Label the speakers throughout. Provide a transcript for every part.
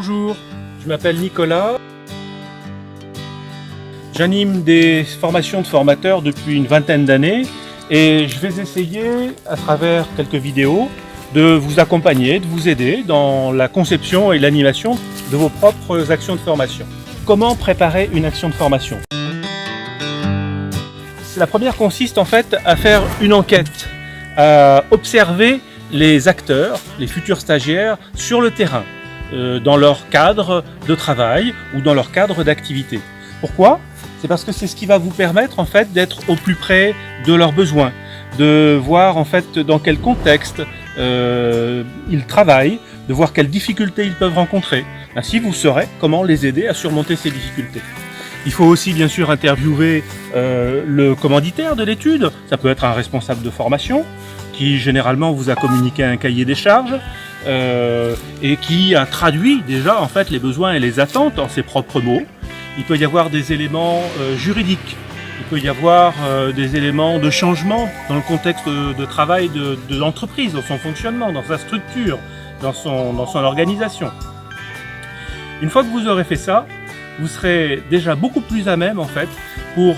Speaker 1: Bonjour, je m'appelle Nicolas. J'anime des formations de formateurs depuis une vingtaine d'années et je vais essayer, à travers quelques vidéos, de vous accompagner, de vous aider dans la conception et l'animation de vos propres actions de formation. Comment préparer une action de formation? La première consiste en fait à faire une enquête, à observer les acteurs, les futurs stagiaires sur le terrain, dans leur cadre de travail ou dans leur cadre d'activité. Pourquoi? C'est parce que c'est ce qui va vous permettre en fait d'être au plus près de leurs besoins, de voir en fait dans quel contexte ils travaillent, de voir quelles difficultés ils peuvent rencontrer. Ainsi, vous saurez comment les aider à surmonter ces difficultés. Il faut aussi bien sûr interviewer le commanditaire de l'étude. Ça peut être un responsable de formation qui généralement vous a communiqué un cahier des charges et qui a traduit déjà en fait les besoins et les attentes en ses propres mots. Il peut y avoir des éléments juridiques, il peut y avoir des éléments de changement dans le contexte de travail de l'entreprise, dans son fonctionnement, dans sa structure, dans son organisation. Une fois que vous aurez fait ça, vous serez déjà beaucoup plus à même en fait pour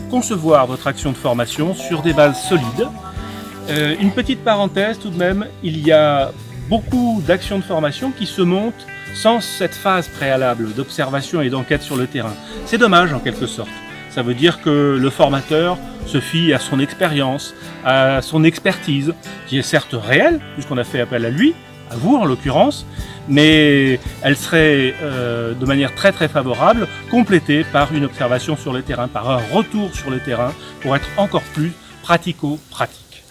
Speaker 1: concevoir votre action de formation sur des bases solides. Une petite parenthèse tout de même, il y a beaucoup d'actions de formation qui se montent sans cette phase préalable d'observation et d'enquête sur le terrain. C'est dommage en quelque sorte. Ça veut dire que le formateur se fie à son expérience, à son expertise, qui est certes réelle, puisqu'on a fait appel à lui, à vous en l'occurrence, mais elle serait de manière très favorable complétée par une observation sur le terrain, par un retour sur le terrain pour être encore plus pratico-pratique.